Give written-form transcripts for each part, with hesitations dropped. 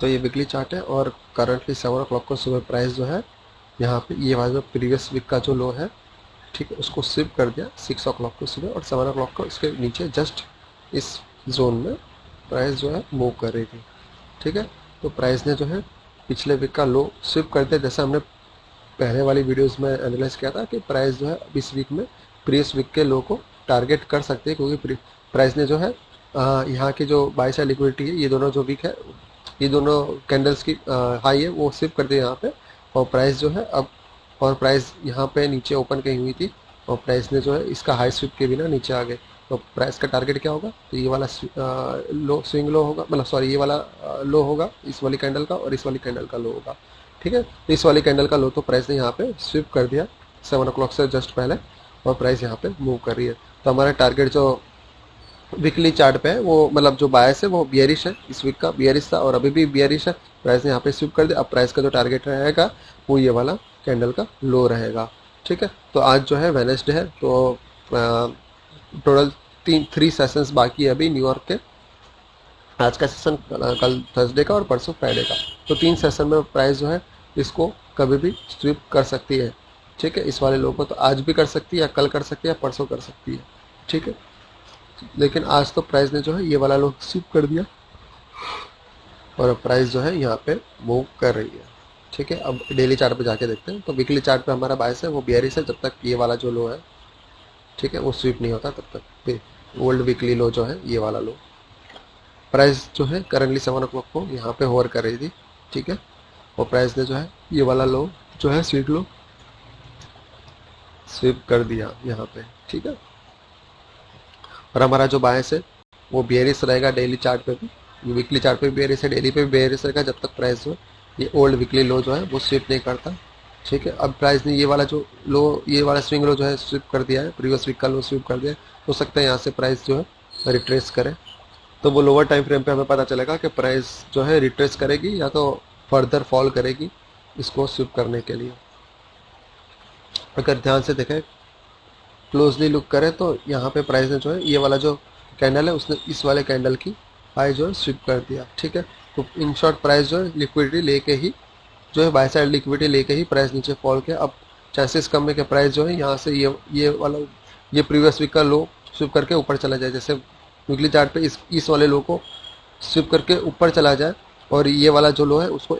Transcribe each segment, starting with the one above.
तो ये weekly chart है और करंटली 7 ओ क्लॉक को सुबह प्राइस जो है यहाँ पे ये वाला प्रीवियस वीक का जो लो है, ठीक है, उसको स्विप कर दिया 6 ओ क्लॉक को सुबह, और 7 ओ क्लॉक को इसके नीचे जस्ट इस जोन में प्राइस जो है मूव कर रही थी, ठीक है। तो प्राइस ने जो है पिछले वीक का लो स्विप कर दिया, जैसे हमने पहले वाली वीडियोस में एनालाइज किया था कि प्राइस जो है इस वीक में प्रीवियस वीक के लो को टारगेट कर सकते हैं, क्योंकि प्राइस ने जो है यहाँ की जो बाय साइड लिक्विडिटी है, ये दोनों जो वीक है, ये दोनों कैंडल्स की हाई है वो स्विप कर दिया यहाँ पे, और प्राइस जो है अब, और प्राइस यहाँ पे नीचे ओपन कहीं हुई थी और प्राइस ने जो है इसका हाई स्विप के बिना नीचे आ गए। तो प्राइस का टारगेट क्या होगा, तो ये वाला लो स्विंग लो होगा, मतलब सॉरी ये वाला लो होगा इस वाली कैंडल का, और इस वाली कैंडल का लो होगा, ठीक है। तो इस वाली कैंडल का लो तो प्राइस ने यहाँ पे स्विप कर दिया 7 ओ क्लॉक से जस्ट पहले, और प्राइस यहाँ पे मूव कर रही है। तो हमारा टारगेट जो वीकली चार्ट पे है वो, मतलब जो बायस है वो बियरिश है, इस वीक का बियरिश था और अभी भी बियरिश है, प्राइस ने यहाँ पे स्विप कर दिया। अब प्राइस का जो टारगेट रहेगा वो ये वाला कैंडल का लो रहेगा, ठीक है। तो आज जो है वेडनेसडे है, तो टोटल 3 सेशंस बाकी है अभी न्यूयॉर्क के। आज का सेशन कल थर्सडे का और परसों फ्राइडे का, तो 3 सेशन में प्राइस जो है इसको कभी भी स्विप कर सकती है, ठीक है। इस वाले लो को तो आज भी कर सकती है या कल कर सकती है या परसों कर सकती है, ठीक है। लेकिन आज तो प्राइस ने जो है ये वाला लो स्विप कर दिया और अब प्राइस जो है यहाँ पे मूव कर रही है, ठीक है। अब डेली चार्ट पे जाके देखते हैं। तो वीकली चार्ट पे हमारा बायस है वो बियरिश है, जब तक ये वाला जो लो है, ठीक है, वो स्विप नहीं होता तब तक। ओल्ड वीकली लो जो है ये वाला लो, प्राइस जो है करंटली 7 ओ क्लॉक को यहाँ पे होवर कर रही थी, ठीक है, और प्राइस ने जो है ये वाला लो जो है स्विप कर दिया यहाँ पे, ठीक है। और हमारा जो बायस है वो बेयरिश रहेगा डेली चार्ट पे भी, वीकली चार्ट पे भी बेयरिश है, डेली पे भी बेयरिश रहेगा, जब तक प्राइस जो है ये ओल्ड वीकली लो जो है वो स्विप नहीं करता, ठीक है। अब प्राइस ने ये वाला जो लो, ये वाला स्विंग लो जो है स्विप कर दिया है, प्रीवियस वीक का लो स्विप कर दिया है, हो सकता है यहाँ से प्राइस जो है रिट्रेस करे, तो वो लोअर टाइम फ्रेम पे हमें पता चलेगा कि प्राइस जो है रिट्रेस करेगी या तो फर्दर फॉल करेगी इसको स्विप करने के लिए। अगर ध्यान से देखें, क्लोजली लुक करें, तो यहाँ पे प्राइस ने जो है ये वाला जो कैंडल है उसने इस वाले कैंडल की हाई जो है स्विप कर दिया, ठीक है। तो इन शॉर्ट प्राइस जो है लिक्विडिटी लेके ही जो है बाय साइड लिक्विडिटी लेके ही प्राइस नीचे फॉल किया। अब चांसेस कम है कि प्राइस जो है यहाँ से ये वाला ये प्रीवियस वीक का लो स्विप करके ऊपर चला जाए, जैसे वीकली चार्ट पे इस वाले लो को स्विप करके ऊपर चला जाए और ये वाला जो लो है उसको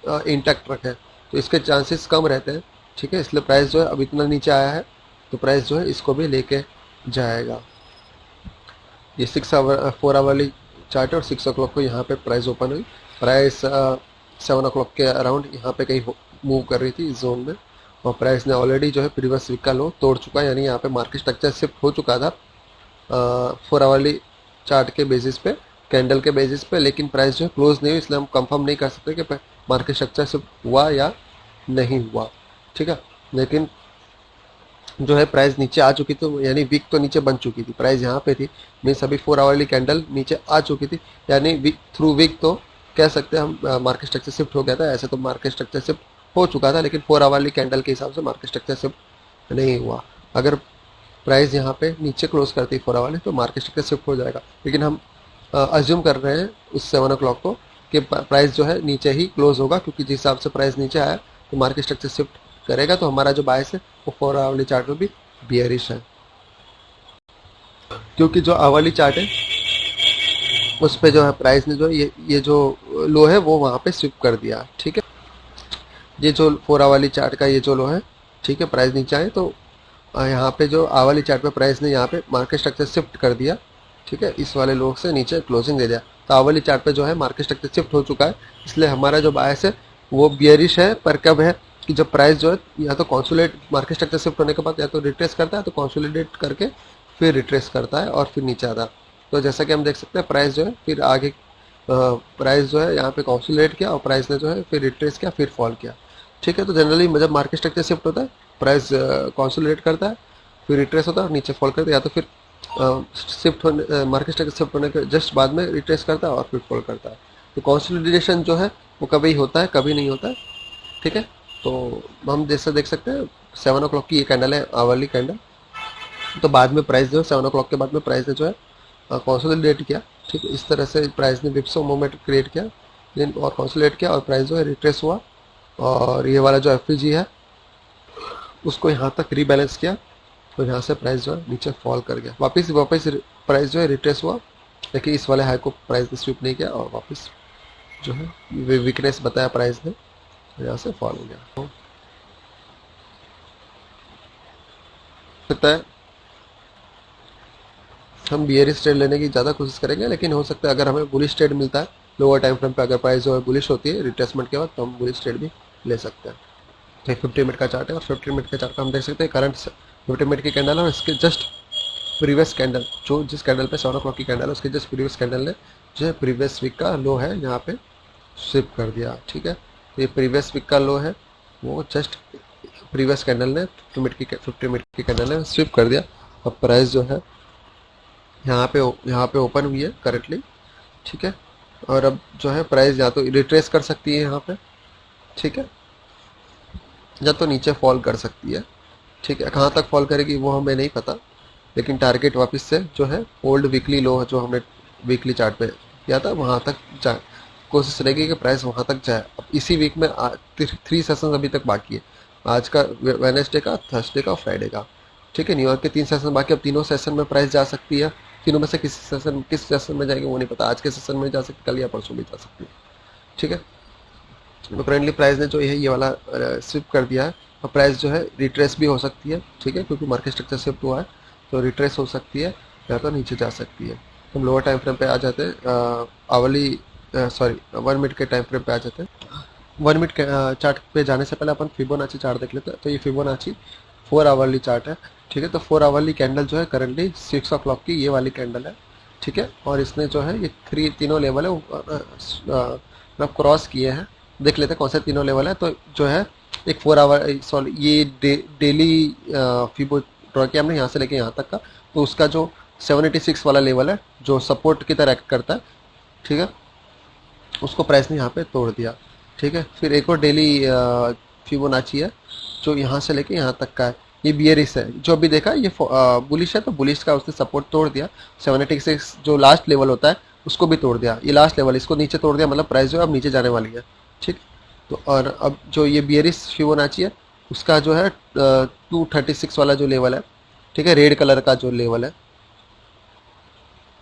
इंटैक्ट रखे, तो इसके चांसेस कम रहते हैं, ठीक है। इसलिए प्राइस जो है अब इतना नीचे आया है तो प्राइस जो है इसको भी लेके जाएगा। ये 4 आवर वाली चार्ट है और 6 ओ क्लॉक को यहाँ पे प्राइस ओपन हुई, प्राइस 7 ओ क्लॉक के अराउंड यहाँ पे कहीं मूव कर रही थी इस जोन में, और प्राइस ने ऑलरेडी जो है प्रीवियस वीक का लो तोड़ चुका है, यानी यहाँ पे मार्केट स्ट्रक्चर शिफ्ट हो चुका था 4 आवर वाली चार्ट के बेसिस पे, कैंडल के बेसिस पे, लेकिन प्राइस जो है क्लोज नहीं हुई, इसलिए हम कंफर्म नहीं कर सकते कि मार्केट स्ट्रक्चर शिफ्ट हुआ या नहीं हुआ, ठीक है। लेकिन जो है प्राइस नीचे आ चुकी थी, यानी वीक तो नीचे बन चुकी थी, प्राइस यहाँ पे थी, मीन्स अभी 4 आवर वाली कैंडल नीचे आ चुकी थी, यानी थ्रू वीक तो कह सकते हैं हम मार्केट स्ट्रक्चर शिफ्ट हो गया था। ऐसे तो मार्केट स्ट्रक्चर शिफ्ट हो चुका था, लेकिन 4 आवर वाली कैंडल के हिसाब से मार्केट स्ट्रक्चर शिफ्ट नहीं हुआ। अगर प्राइस यहाँ पे नीचे क्लोज करती है 4 आवर वाली तो मार्केट स्ट्रक्चर शिफ्ट हो जाएगा, लेकिन हम अज्यूम कर रहे हैं उस 7 ओ क्लॉक को कि प्राइस जो है नीचे ही क्लोज होगा, क्योंकि जिस हिसाब से प्राइस नीचे आया तो मार्केट स्ट्रक्चर शिफ्ट करेगा, तो हमारा जो बायस है वो 4 आवर वाली चार्ट में भी बियरिश है, क्योंकि जो आवर्ली चार्ट है उस पे जो है प्राइस ने जो ये जो लो है वो वहाँ पे स्विप कर दिया, ठीक है। ये जो 4 आवर वाली चार्ट का ये जो लो है, ठीक है, प्राइस नीचे आए तो यहाँ पे जो आवर वाली चार्ट पे प्राइस ने यहाँ पे मार्केट स्ट्रक्चर शिफ्ट कर दिया, ठीक है, इस वाले लो से नीचे क्लोजिंग दे दिया, तो आवर वाली चार्ट पे जो है मार्केट स्ट्रक्चर शिफ्ट हो चुका है, इसलिए हमारा जो बायस है वो बियरिश है। पर कब है कि जब प्राइस जो है या तो कॉन्सोलिडेट मार्केट स्ट्रक्चर शिफ्ट होने के बाद या तो रिट्रेस करता है, तो कॉन्सोलिडेट करके फिर रिट्रेस करता है और फिर नीचे आता है। तो जैसा कि हम देख सकते हैं प्राइस जो है फिर आगे प्राइस जो है यहाँ पे कॉन्सोलिडेट किया और प्राइस ने जो है फिर रिट्रेस किया फिर फॉल किया, ठीक है। तो जनरली जब मार्केट स्ट्रक्चर शिफ्ट होता है प्राइस कॉन्सोलिडेट करता है फिर रिट्रेस होता है और नीचे फॉल करता है, या तो फिर शिफ्ट होने मार्केट स्ट्रक्चर शिफ्ट होने के जस्ट बाद में रिट्रेस करता है और फिर फॉल करता है। तो कॉन्सोलिडेशन जो है वो कभी होता है कभी नहीं होता है, ठीक है। तो हम जैसे देख सकते हैं 7 ओ क्लॉक की ये कैंडल है आवरली कैंडल, तो बाद में प्राइस जो है 7 ओ क्लॉक के बाद में प्राइस ने जो है कंसोलिडेट किया, ठीक है। इस तरह से प्राइस ने विप्सो मोमेंट क्रिएट किया देन और कंसोलिडेट किया और प्राइस जो है रिट्रेस हुआ, और ये वाला जो एफपीजी है उसको यहाँ तक रीबैलेंस किया, तो यहाँ से प्राइस जो है नीचे फॉल कर गया, वापस वापस प्राइस जो है रिट्रेस हुआ, लेकिन इस वाले हाई को प्राइस ने स्वीप नहीं किया और वापस जो है वीकनेस बताया प्राइस ने, यहाँ से फॉल हो गया। सकता है हम बियरिश ट्रेड लेने की ज़्यादा कोशिश करेंगे, लेकिन हो सकता है अगर हमें बुलिश ट्रेड मिलता है लोअर टाइम फ्रेम पे, अगर प्राइस जो है बुलिश होती है रिट्रेसमेंट के बाद, तो हम बुलिश ट्रेड भी ले सकते हैं। तो 50 मिनट का चार्ट है और 50 मिनट के चार्ट का हम देख सकते हैं करंट 50 मिनट की कैंडल है और इसके जस्ट प्रीवियस कैंडल, जो जिस कैंडल पे 7 o'clock की कैंडल है उसके जस्ट प्रीवियस कैंडल ने जो है प्रीवियस वीक का लो है यहाँ पे स्विप कर दिया। ठीक है, ये प्रीवियस वीक का लो है, वो जस्ट प्रीवियस कैंडल ने 50 मिनट की कैंडल ने स्विप कर दिया। अब प्राइस जो है यहाँ पे ओपन हुई है करेंटली। ठीक है, और अब जो है प्राइस या तो रिट्रेस कर सकती है यहाँ पे, ठीक है, या तो नीचे फॉल कर सकती है। ठीक है, कहाँ तक फॉल करेगी वो हमें नहीं पता, लेकिन टारगेट वापस से जो है ओल्ड वीकली लो जो हमने वीकली चार्ट पे किया था वहाँ तक जाए, कोशिश रहेगी कि प्राइस वहाँ तक जाए। अब इसी वीक में 3 सेशन अभी तक बाकी है, आज का, वेडनेसडे का, थर्सडे का, फ्राइडे का। ठीक है, न्यूयॉर्क के 3 सेशन बाकी, अब तीनों सेशन में प्राइस जा सकती है, तीनों में से किस सेशन में जाएगी वो नहीं पता, आज के सेशन में जा सकती, कल या परसों भी जा सकती है। ठीक है, तो करेंटली प्राइस ने जो है ये वाला स्विप कर दिया है, और प्राइस जो है रिट्रेस भी हो सकती है। ठीक है, क्योंकि मार्केट स्ट्रक्चर शिफ्ट हुआ है तो रिट्रेस हो सकती है या तो नीचे जा सकती है। हम लोअर टाइम फ्रेम पे आ जाते हैं, आवली 1 मिनट के टाइम फ्रेम पे आ जाते हैं। 1 मिनट के चार्ट पे जाने से पहले अपन फिबोनाची चार्ट देख लेते हैं। तो ये फिबोनाची 4 आवरली चार्ट है। ठीक है, तो 4 आवरली कैंडल जो है करंटली 6 o'clock की ये वाली कैंडल है। ठीक है, और इसने जो है ये तीनों लेवल है वो क्रॉस किए हैं। देख लेते हैं कौन से तीनों लेवल है। तो जो है एक 4 आवर ये डेली फिबो ड्रॉ किया हमने यहाँ से लेके यहाँ तक का, तो उसका जो 786 वाला लेवल है जो सपोर्ट की तरह एक्ट करता है, ठीक है, उसको प्राइस ने यहाँ पे तोड़ दिया। ठीक है, फिर एक और डेली फिबोनाची है जो यहाँ से लेके यहाँ तक का है, ये बियरिश है। जो अभी देखा ये बुलिश है, तो बुलिश का उसने सपोर्ट तोड़ दिया। 786 जो लास्ट लेवल होता है उसको भी तोड़ दिया, ये लास्ट लेवल इसको नीचे तोड़ दिया, मतलब प्राइस जो है अब नीचे जाने वाली है। ठीक, तो और अब जो ये बियरिश फिबोनाची है उसका जो है 236 वाला जो लेवल है, ठीक है, रेड कलर का जो लेवल है,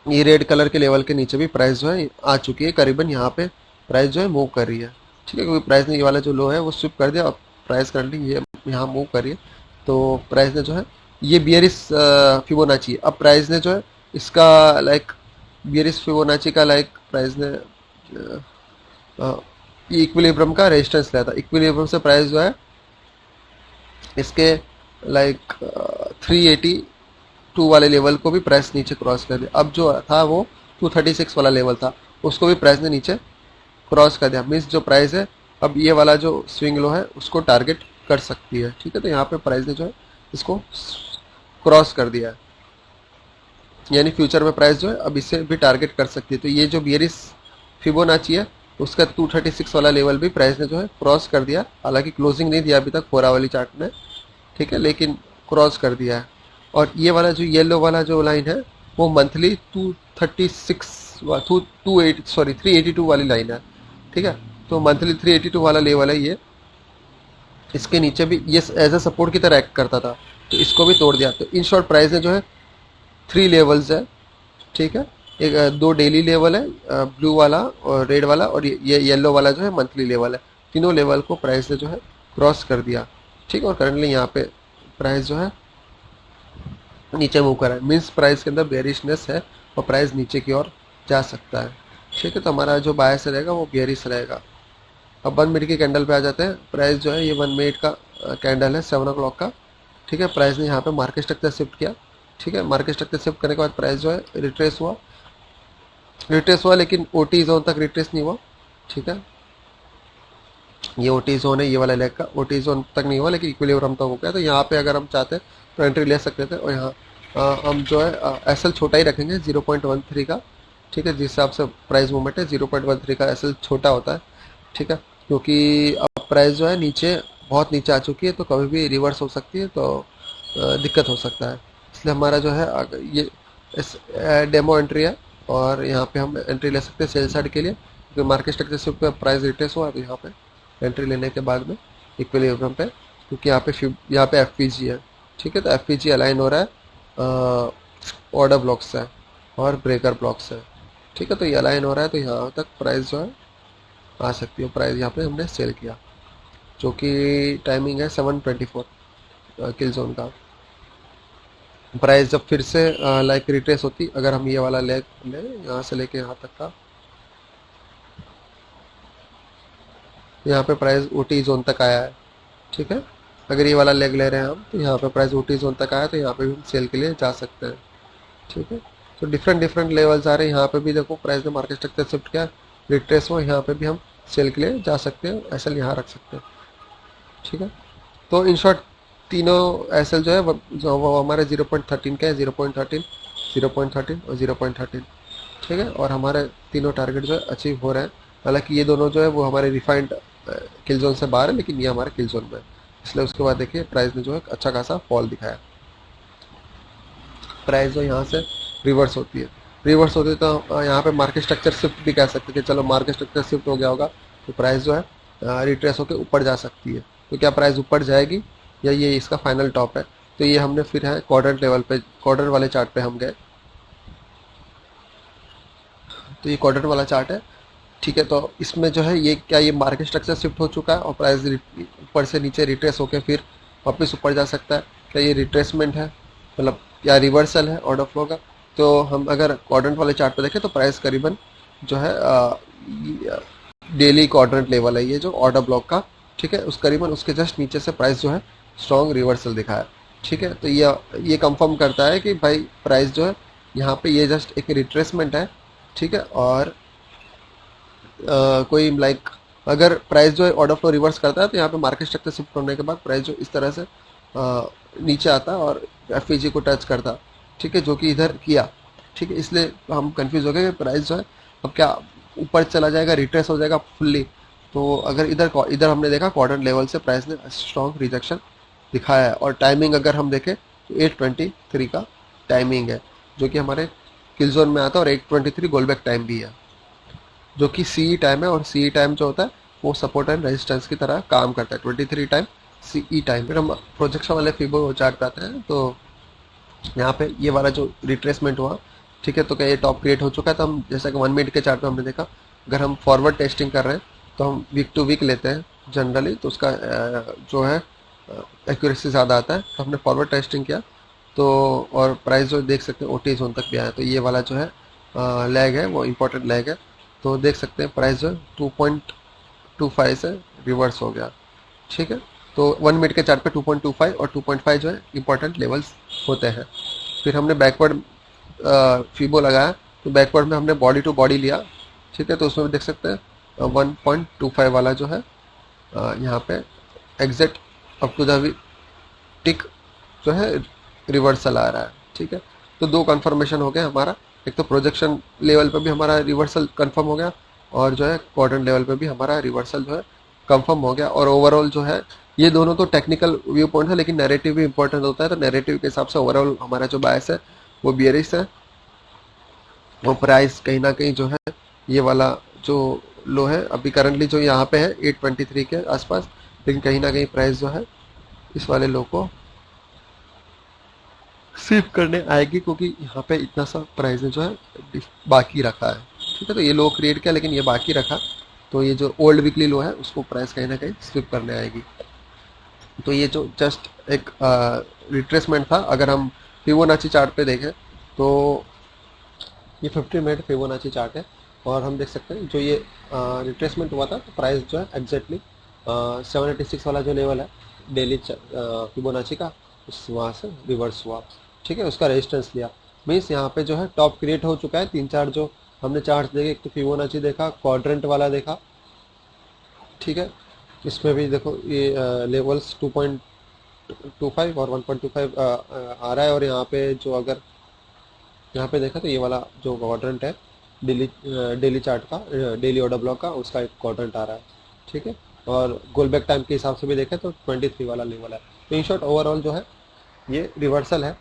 ये रेड कलर के लेवल के नीचे भी प्राइस जो है आ चुकी है, करीबन यहाँ पे प्राइस जो है मूव कर रही है। ठीक है, क्योंकि प्राइस ने ये वाला जो लो है वो स्विप कर दिया, अब प्राइस करंटली ये यहाँ मूव कर रही है, तो प्राइस ने जो है ये बियरिश फिबोनाची, अब प्राइस ने जो है इसका लाइक बियरिश फिबोनाची का लाइक प्राइस ने इक्विलिब्रियम का रेजिस्टेंस लिया था। इक्विलिब्रियम से प्राइस जो है इसके लाइक 382 वाले लेवल को भी प्राइस नीचे क्रॉस कर दिया। अब जो था वो 236 वाला लेवल था, उसको भी प्राइस ने नीचे क्रॉस कर दिया। मीन्स जो प्राइस है अब ये वाला जो स्विंग लो है उसको टारगेट कर सकती है। ठीक है, तो यहाँ पे प्राइस ने जो है इसको क्रॉस कर दिया है, यानी फ्यूचर में प्राइस जो है अब इससे भी टारगेट कर सकती है। तो ये जो बियरिश फिबोनाची है उसका 236 वाला लेवल भी प्राइस ने जो है क्रॉस कर दिया, हालांकि क्लोजिंग नहीं दिया अभी तक 4 वाली चार्ट में, ठीक है, लेकिन क्रॉस कर दिया है। और ये वाला जो येलो वाला जो लाइन है वो मंथली 382 वाली लाइन है। ठीक है, तो मंथली 382 वाला लेवल है ये, इसके नीचे भी ये एज ए सपोर्ट की तरह एक्ट करता था, तो इसको भी तोड़ दिया। तो इन शॉर्ट प्राइस ने जो है 3 लेवल्स है। ठीक है, एक 2 डेली लेवल है, ब्लू वाला और रेड वाला, और ये येलो वाला जो है मंथली लेवल है। तीनों लेवल को प्राइस ने जो है क्रॉस कर दिया। ठीक है, और करंटली यहाँ पे प्राइस जो है नीचे मूव कर रहा है, मीन्स प्राइस के अंदर बेरिशनेस है और प्राइस नीचे की ओर जा सकता है। ठीक है, तो हमारा जो बायस रहेगा वो बेरिश रहेगा। अब 1 मिनट की कैंडल पे आ जाते हैं। प्राइस जो है ये 1 मिनट का कैंडल है 7 o'clock का। ठीक है, प्राइस ने यहाँ पे मार्केट स्ट्रक्चर शिफ्ट किया। ठीक है, मार्केट स्ट्रक्चर शिफ्ट करने के बाद प्राइस जो है रिट्रेस हुआ, लेकिन ओटी जोन तक रिट्रेस नहीं हुआ। ठीक है, ये ओटी जोन है, ये वाला लेग का ओटी जोन तक नहीं हुआ, लेकिन इक्विलिब्रियम तक हो गया। तो यहाँ पे अगर हम चाहते हैं तो एंट्री ले सकते थे, और यहाँ हम जो है एसएल छोटा ही रखेंगे 0.13 का। ठीक है, जिस हिसाब से प्राइस मूवमेंट है 0.13 का एसएल छोटा होता है। ठीक है, क्योंकि अब प्राइस जो है नीचे बहुत नीचे आ चुकी है, तो कभी भी रिवर्स हो सकती है, तो दिक्कत हो सकता है। इसलिए हमारा जो है ये डेमो एंट्री है, और यहाँ पे हम एंट्री ले सकते हैं सेल साइड के लिए। क्योंकि मार्केट स्ट्रक्चर शिफ्ट पे प्राइस रिट्रेस हुआ, तो यहाँ पे एंट्री लेने के बाद में इक्विलिब्रियम पे, क्योंकि यहाँ पे एफपीजी है, ठीक है। तो एफपीजी अलाइन हो रहा है ऑर्डर ब्लॉक से और ब्रेकर ब्लॉक से, ठीक है। तो ये अलाइन हो रहा है, तो यहाँ तक प्राइस जो है आ सकती है। प्राइस यहाँ पे हमने सेल किया, जो कि टाइमिंग है 7:24 किल जोन का। प्राइस जब फिर से लाइक रिट्रेस होती, अगर हम ये वाला लेग ले यहाँ से लेके यहाँ तक का, यहाँ पे प्राइस ओटी जोन तक आया है, ठीक है। अगर ये वाला लेग ले रहे हैं हम, तो यहाँ पे प्राइस ओटी जोन तक आया, तो यहाँ पे भी हम सेल के लिए जा सकते हैं, ठीक है। तो डिफरेंट डिफरेंट लेवल्स आ रहे हैं। यहाँ पे भी देखो प्राइस ने मार्केट स्ट्रक्चर शिफ्ट किया, रिट्रेस हुआ, यहाँ पे भी हम सेल के लिए जा सकते हैं, एसएल यहाँ रख सकते हैं, ठीक है। तो इन शॉर्ट तीनों एसएल जो है वो हमारे 0.13 का है, 0.13, 0.13 और 0.13, ठीक है। और हमारे तीनों टारगेट जो है अचीव हो रहे हैं। हालांकि ये दोनों जो है वो हमारे रिफाइंड किल जोन से बाहर है, लेकिन ये हमारे किल जोन में है, इसलिए उसके बाद देखिए प्राइस ने जो है अच्छा खासा फॉल दिखाया। प्राइस जो यहाँ से रिवर्स होती है, तो यहाँ पे मार्केट स्ट्रक्चर शिफ्ट भी कह सकते हैं कि चलो मार्केट स्ट्रक्चर शिफ्ट हो गया होगा, तो प्राइस जो है रिट्रेस होकर ऊपर जा सकती है। तो क्या प्राइस ऊपर जाएगी या ये इसका फाइनल टॉप है? तो ये हमने फिर है क्वाड्रेंट लेवल पे, क्वाड्रेंट वाले चार्ट पे हम गए, तो ये क्वाड्रेंट वाला चार्ट है, ठीक है। तो इसमें जो है ये क्या ये मार्केट स्ट्रक्चर शिफ्ट हो चुका है और प्राइस ऊपर से नीचे रिट्रेस होकर फिर वापस ऊपर जा सकता है? क्या ये रिट्रेसमेंट है, मतलब या रिवर्सल है ऑर्डर फ्लो का? तो हम अगर क्वाड्रेंट वाले चार्ट पे देखें तो प्राइस करीबन जो है डेली क्वाड्रेंट लेवल है ये जो ऑर्डर ब्लॉक का, ठीक है, उस करीबन उसके जस्ट नीचे से प्राइस जो है स्ट्रॉन्ग रिवर्सल दिखाया, ठीक है। तो ये कंफर्म करता है कि भाई प्राइस जो है यहाँ पे ये जस्ट एक रिट्रेसमेंट है, ठीक है। और कोई लाइक अगर प्राइस जो है ऑर्डर फ्लो रिवर्स करता है, तो यहाँ पे मार्केट स्ट्रक्चर शिफ्ट होने के बाद प्राइस जो इस तरह से नीचे आता है और एफईजी को टच करता, ठीक है, जो कि इधर किया, ठीक है। इसलिए हम कंफ्यूज हो गए कि प्राइस जो है अब क्या ऊपर चला जाएगा, रिट्रेस हो जाएगा फुल्ली? तो अगर इधर हमने देखा क्वाड्रेंट लेवल से प्राइस ने स्ट्रॉन्ग रिजेक्शन दिखाया है। और टाइमिंग अगर हम देखें तो 8:23 का टाइमिंग है, जो कि हमारे किल जोन में आता है, और 8:23 गोलबैक टाइम भी है, जो कि सीई टाइम है। और सीई टाइम जो होता है वो सपोर्ट एंड रेजिस्टेंस की तरह काम करता है, 23 टाइम सीई टाइम। फिर हम प्रोजेक्शन वाले फिबो चार्ट पे आते हैं, तो यहाँ पे ये वाला जो रिट्रेसमेंट हुआ, ठीक है, तो क्या ये टॉप क्रिएट हो चुका है? तो हम जैसा कि 1 मिनट के चार्ट पे हमने देखा, अगर हम फॉरवर्ड टेस्टिंग कर रहे हैं तो हम वीक टू वीक लेते हैं जनरली, तो उसका जो है एक्यूरेसी ज़्यादा आता है। तो हमने फॉरवर्ड टेस्टिंग किया, तो और प्राइस जो देख सकते हैं ओटी जोन तक भी आया, तो ये वाला जो है लैग है वो इम्पोर्टेंट लैग है। तो देख सकते हैं प्राइस जो 2.25 से रिवर्स हो गया, ठीक है। तो 1 मिनट के चार्ट पे 2.25 और 2.5 जो है इंपॉर्टेंट लेवल्स होते हैं। फिर हमने बैकवर्ड फीबो लगाया, तो बैकवर्ड में हमने बॉडी टू बॉडी लिया, ठीक है। तो उसमें भी देख सकते हैं 1.25 वाला जो है यहाँ पे एग्जिट अप टू द टिक जो है रिवर्सल आ रहा है, ठीक है। तो दो कंफर्मेशन हो गया हमारा, एक तो प्रोजेक्शन लेवल पे भी हमारा रिवर्सल कंफर्म हो गया, और जो है क्वाड्रेंट लेवल पे भी हमारा रिवर्सल जो है कंफर्म हो गया। और ओवरऑल जो है ये दोनों तो टेक्निकल व्यू पॉइंट है, लेकिन नैरेटिव भी इंपॉर्टेंट होता है। तो नैरेटिव के हिसाब से ओवरऑल हमारा जो बायस है वो बियरिश है, और प्राइस कहीं ना कहीं जो है ये वाला जो लो है अभी करंटली जो यहाँ पे है 823 के आसपास, लेकिन कहीं ना कहीं प्राइस जो है इस वाले लो को स्वीप करने आएगी, क्योंकि यहाँ पे इतना सा प्राइस ने जो है बाकी रखा है, ठीक है। तो ये लो क्रिएट किया लेकिन ये बाकी रखा, तो ये जो ओल्ड वीकली लो है उसको प्राइस कहीं ना कहीं स्वीप करने आएगी। तो ये जो जस्ट एक रिट्रेसमेंट था। अगर हम फिबोनाची चार्ट पे देखें तो ये 50 मिनट फिबोनाची चार्ट है, और हम देख सकते हैं जो ये रिट्रेसमेंट हुआ था, तो प्राइस जो है एग्जैक्टली 786 वाला जो लेवल है डेली फिबोनाची का, उस वहाँ से रिवर्स हुआ, ठीक है, उसका रेजिस्टेंस लिया। मीन्स यहाँ पे जो है टॉप क्रिएट हो चुका है। 3-4 जो हमने चार्ट देखे, एक तो फिबोनाची देखा, क्वाड्रेंट वाला देखा, ठीक है। इसमें भी देखो ये लेवल्स 2.25 और 1.25 आ रहा है। और यहाँ पे जो अगर यहाँ पे देखा तो ये वाला जो क्वाड्रेंट है डेली चार्ट का, डेली ऑर्डर ब्लॉक का, उसका एक क्वाड्रेंट आ रहा है, ठीक है। और गोलबैक टाइम के हिसाब से भी देखें तो 23 वाला लेवल है। तो इन शॉर्ट ओवरऑल जो है ये रिवर्सल है,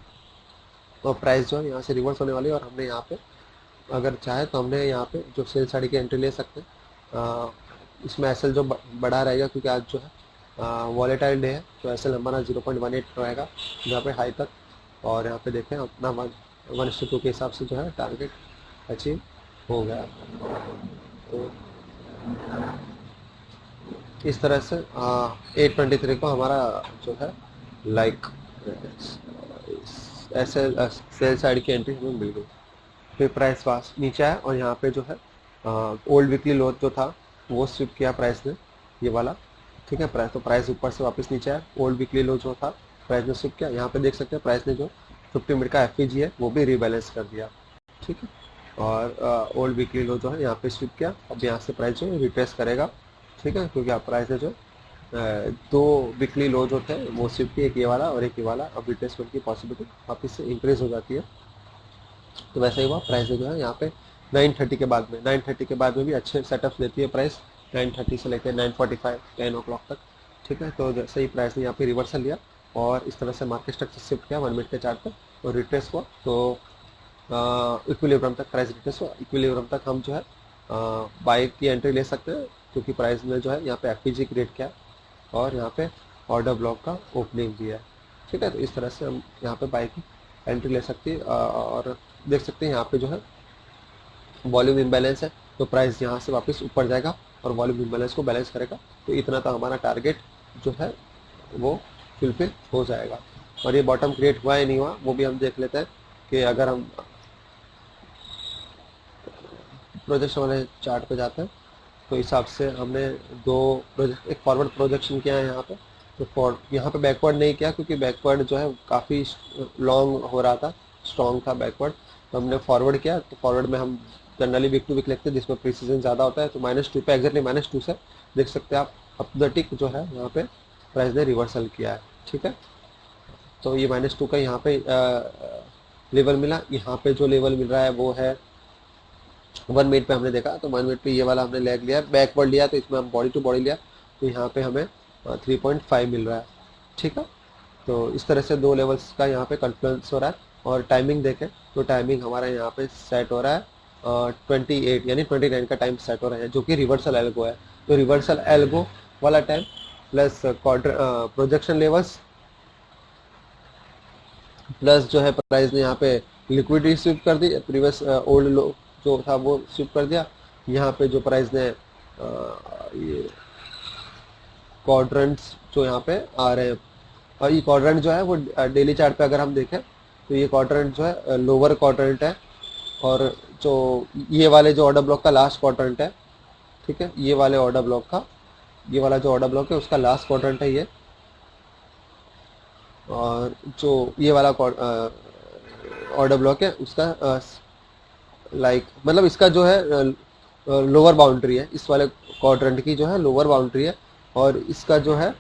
और प्राइस जो है यहाँ से रिवर्स होने वाली है। और हमने यहाँ पे अगर चाहे तो हमने यहाँ पे जो सेल साड़ी की एंट्री ले सकते हैं, इसमें एसएल जो बढ़ा रहेगा क्योंकि आज जो है वॉलेटाइल डे है, तो एसएल हमारा 0.18 रहेगा यहाँ पे हाई तक। और यहाँ पे देखें अपना 1:2 के हिसाब से जो है टारगेट अचीव हो गया। तो इस तरह से 823 को हमारा जो है लाइक ऐसे सेल साइड की एंट्री हमें मिल गई। फिर प्राइस वास नीचे आया और यहाँ पे जो है ओल्ड वीकली लो जो था वो स्विप किया प्राइस ने, ये वाला, ठीक है। प्राइस तो प्राइस ऊपर से वापस नीचे आया, ओल्ड वीकली लो जो था प्राइस ने स्विप किया। यहाँ पे देख सकते हैं प्राइस ने जो 50 मिनट का एफ है वो भी रीबैलेंस कर दिया, ठीक है। और ओल्ड वीकली लो जो है यहाँ पे स्विप किया। अब यहाँ से प्राइस जो है रिट्रेस करेगा, ठीक है, क्योंकि आप प्राइस ने जो दो वीकली लो जो थे वो स्विप किए, एक ये वाला और एक ये वाला। अब रिट्रेसमेंट की पॉसिबिलिटी वापस से इंक्रीज हो जाती है। तो वैसे ही हुआ, प्राइस जो है यहाँ पे 9:30 के बाद में 9:30 के बाद में भी अच्छे सेटअप्स देती है प्राइस, 9:30 से लेकर 9:45 10 ओ क्लॉक तक, ठीक है। तो जैसे ही प्राइस ने यहाँ पे रिवर्सल लिया और इस तरह से मार्केट स्ट्रक्चर शिफ्ट किया 1 मिनट के चार्ट पर और रिट्रेस हुआ, तो इक्विलिब्रियम तक प्राइस रिट्रेस हुआ। इक्विलिब्रियम तक हम जो है बाई की एंट्री ले सकते हैं क्योंकि प्राइस ने जो है यहाँ पे एफपीजी क्रिएट किया और यहाँ पे ऑर्डर ब्लॉक का ओपनिंग दिया है, ठीक है। तो इस तरह से हम यहाँ पे बाई की एंट्री ले सकते हैं। और देख सकते हैं यहाँ पे जो है वॉल्यूम इम्बैलेंस है, तो प्राइस यहाँ से वापस ऊपर जाएगा और वॉल्यूम इम्बैलेंस को बैलेंस करेगा। तो इतना तो हमारा टारगेट जो है वो फुलफिल हो जाएगा। और ये बॉटम क्रिएट हुआ है नहीं हुआ वो भी हम देख लेते हैं कि अगर हम प्रोजेक्शन वाले चार्ट पे जाते हैं तो हिसाब से हमने दो प्रोजेक्ट, एक फॉरवर्ड प्रोजेक्शन किया है यहाँ पे। तो यहाँ पे बैकवर्ड नहीं किया क्योंकि बैकवर्ड जो है काफ़ी लॉन्ग हो रहा था, स्ट्रॉन्ग था बैकवर्ड, तो हमने फॉरवर्ड किया। तो फॉरवर्ड में हम जनरली वीक टू वीक लिखते हैं जिसमें प्रिसीजन ज़्यादा होता है। तो -2 पे एग्जैक्टली -2 से देख सकते हैं आप अप द टिक जो है यहाँ पे प्राइस ने रिवर्सल किया है, ठीक है। तो ये -2 का यहाँ पे लेवल मिला। यहाँ पे जो लेवल मिल रहा है वो है 1 मिनट पे हमने देखा, तो 1 मिनट पे ये वाला हमने लेग लिया, बैकवर्ड लिया, तो इसमें हम बॉडी टू बॉडी लिया, तो यहाँ पे हमें 3.5 मिल रहा है, ठीक है। तो इस तरह से दो लेवल्स का यहाँ पे कन्फ्लुएंस हो रहा है। और टाइमिंग देखें तो टाइमिंग हमारा यहाँ पे सेट हो रहा है 28 यानी 29 का टाइम सेट हो रहा है जो कि रिवर्सल एल्गो है। तो रिवर्सल एल्गो वाला time plus quarter projection levels plus जो है प्राइस ने यहाँ पे लिक्विडिटी स्विप कर दी, प्रीवियस ओल्ड लो जो था वो स्विप कर दिया। यहाँ पे जो प्राइस ने ये क्वाड्रेंट्स जो यहाँ पे आ रहे हैं, और ये क्वाड्रेंट जो है वो डेली चार्ट पे अगर हम देखें तो ये क्वाड्रेंट जो है लोअर क्वाड्रेंट है, और जो ये वाले जो ऑर्डर ब्लॉक का लास्ट क्वाड्रेंट है, ठीक है, ये वाले ऑर्डर ब्लॉक का, ये वाला जो ऑर्डर ब्लॉक है उसका लास्ट क्वाड्रेंट है ये। और जो ये वाला ऑर्डर ब्लॉक है उसका लाइक मतलब इसका जो है लोअर बाउंड्री है, इस वाले क्वाड्रेंट की जो है लोअर बाउंड्री है, और इसका जो है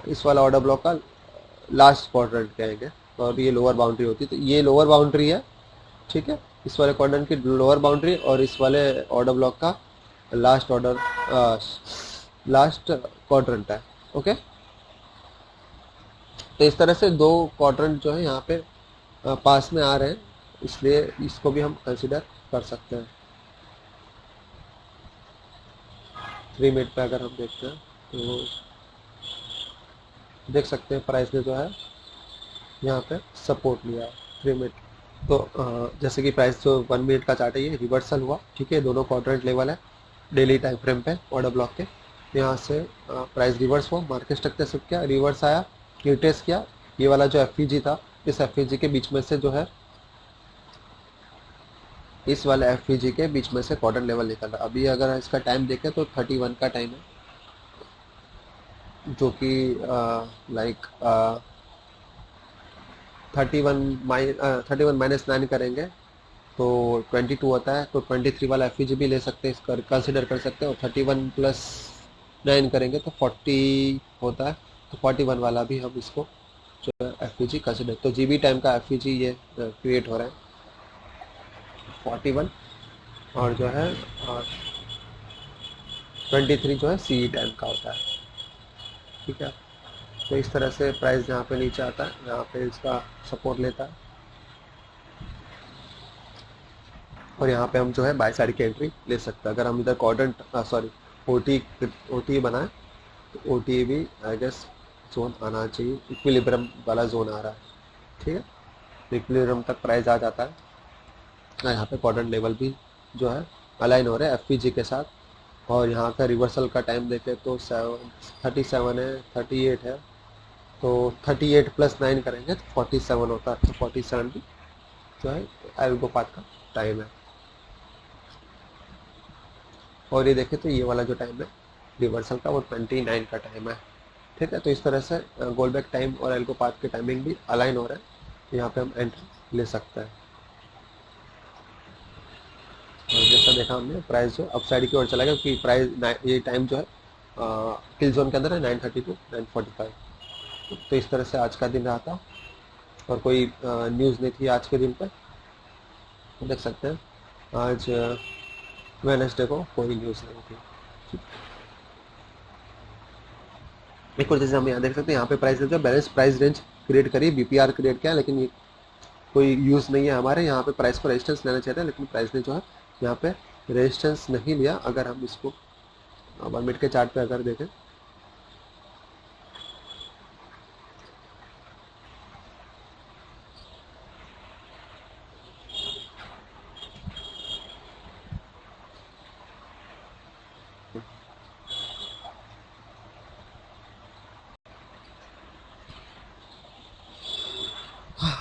इस वाला ऑर्डर ब्लॉक का लास्ट क्वाड्रेंट कहेंगे, और ये लोअर बाउंड्री होती है। तो ये लोअर बाउंड्री है, ठीक है, इस वाले क्वाड्रेंट की लोअर बाउंड्री और इस वाले ऑर्डर ब्लॉक का लास्ट क्वाड्रेंट है, ओके। तो इस तरह से दो क्वाड्रेंट जो है यहाँ पे पास में आ रहे हैं, इसलिए इसको भी हम कंसिडर कर सकते हैं। 3 मिनट पे अगर हम देखते हैं तो देख सकते हैं प्राइस ने जो है यहाँ पे सपोर्ट लिया है 3 मिनट। तो जैसे कि प्राइस जो 1 मिनट का चार्ट है ये रिवर्सल हुआ, ठीक है, दोनों क्वाड्रेंट लेवल है डेली टाइम फ्रेम पे ऑर्डर ब्लॉक के। यहाँ से प्राइस रिवर्स हुआ, मार्केट स्ट्रक्चर शिफ्ट किया, रिवर्स आया, रिट्रेस किया। ये वाला जो एफईजी था, इस एफईजी के बीच में से जो है इस वाले एफईजी के बीच में से क्वार्टर लेवल निकल रहा है। अभी अगर इसका टाइम देखें तो 31 का टाइम है, जो कि लाइक 31 - 9 करेंगे तो 22 होता है। तो 23 वाला एफईजी भी ले सकते हैं, इसका कंसिडर कर सकते हैं। और 31 + 9 करेंगे तो 40 होता है, तो 41 वाला भी हम इसको जो है एफईजी कंसिडर। तो जीबी टाइम का एफईजी ये क्रिएट हो रहा है 41, और जो है 23 जो है सीई टाइम का होता है, ठीक है। तो इस तरह से प्राइस यहाँ पे नीचे आता है, यहाँ पे इसका सपोर्ट लेता है। और यहाँ पे हम जो है बाय साइड की एंट्री ले सकते हैं। अगर हम इधर क्वाड्रेंट सॉरी ओटी ओटी बनाए तो ओटी भी आई गेस जोन आना चाहिए, इक्विलिब्रियम वाला जोन आ रहा है, ठीक है। इक्विलिब्रियम तक प्राइस आ जाता है। यहाँ पे क्वाड्रेंट लेवल भी जो है अलाइन हो रहा है एफ के साथ। और यहाँ का रिवर्सल का टाइम देखें तो 37 है, 38 है, तो 38 प्लस 9 करेंगे तो 47 होता है। तो 47 भी जो है एल्गोपाथ का टाइम है। और ये देखें तो ये वाला जो टाइम है रिवर्सल का वो 29 का टाइम है, ठीक है। तो इस तरह से गोलबैक टाइम और एल्गोपाथ के टाइमिंग भी अलाइन हो रहा है। यहाँ पे हम एंट्री ले सकते हैं। और जैसा देखा हमने प्राइस जो अपसाइड की ओर चला गया क्योंकि प्राइस ये टाइम जो है किल जोन के अंदर है 9:30 to 9:45। तो इस तरह से आज का दिन रहा था और कोई न्यूज़ नहीं थी आज के दिन पे। देख सकते हैं आज वेडनेसडे को कोई न्यूज़ नहीं थी। एक और जैसे हम यहाँ देख सकते हैं यहाँ पे प्राइस जो बैलेंस प्राइस रेंज क्रिएट करी, बीपीआर क्रिएट किया, लेकिन ये कोई यूज़ नहीं है हमारे। यहाँ पे प्राइस को रेजिस्टेंस लेना चाहते हैं लेकिन प्राइस ने जो है यहाँ पे रेजिस्टेंस नहीं लिया। अगर हम इसको 1 मिनट के चार्ट पे अगर देखें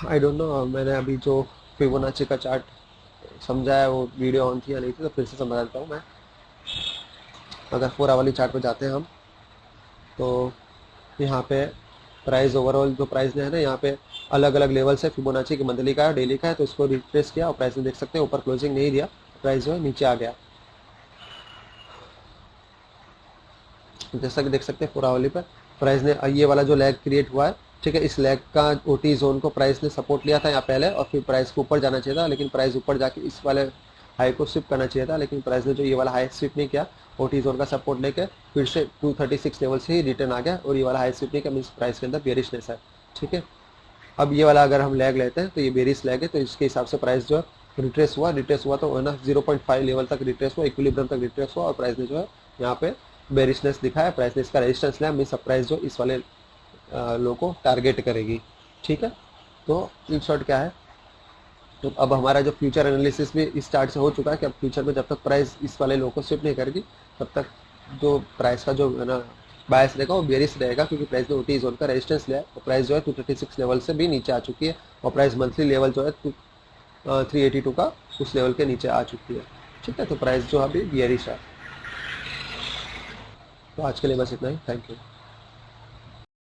आई डोंट नो, मैंने अभी जो फिबोनाची का चार्ट समझा है वो वीडियो ऑन थी या नहीं थी, तो फिर से समझा देता हूँ मैं। अगर 4 वाली चार्ट पे जाते हैं हम तो यहाँ पे प्राइस ओवरऑल जो प्राइस ने है ना यहाँ पे अलग अलग लेवल से फिबोनाची की मंथली का है, डेली का है, तो इसको रिट्रेस किया और प्राइस ने देख सकते हैं ऊपर क्लोजिंग नहीं दिया, प्राइस जो है नीचे आ गया। जैसा कि देख सकते हैं 4 वाली पर प्राइस ने ये वाला जो लैग क्रिएट हुआ है, ठीक है, इस लैग का ओटी जोन को प्राइस ने सपोर्ट लिया था यहाँ पहले और फिर प्राइस को ऊपर जाना चाहिए था, लेकिन प्राइस ऊपर जाके इस वाले हाई को स्विप करना चाहिए था, लेकिन प्राइस ने जो ये वाला हाई स्विप नहीं किया, ओटी जोन का सपोर्ट लेके फिर से 236 लेवल से ही रिटर्न आ गया और ये वाला हाई स्विप नहीं किया, मीन्स प्राइस के अंदर बेरिशनेस है, ठीक है। अब ये वाला अगर हम लैग लेते हैं तो ये बेरिश लैग है, तो इसके हिसाब से प्राइस जो है रिट्रेस हुआ तो है ना 0.5 लेवल तक रिट्रेस हुआ, इक्विलिब्रियम तक रिट्रेस हुआ और प्राइस ने जो है यहाँ पे बेरिशनेस दिखाया, प्राइस ने इसका रेजिस्टेंस लिया, मीन्स प्राइस जो इस वाले लो को टारगेट करेगी, ठीक है। तो इन शॉर्ट क्या है, तो अब हमारा जो फ्यूचर एनालिसिस भी इस चार्ट से हो चुका है कि अब फ्यूचर में जब तक प्राइस इस वाले लो को स्विप नहीं करेगी तब तक जो प्राइस का जो है ना बायस रहेगा वो बेरिश रहेगा, क्योंकि प्राइस ने ओटी जोन का रेजिस्टेंस लिया है और प्राइस जो है 236 लेवल से भी नीचे आ चुकी है और प्राइस मंथली लेवल जो है 382 का उस लेवल के नीचे आ चुकी है, ठीक है। तो प्राइस जो अभी बेरिश है। तो आज के लिए बस इतना ही, थैंक यू।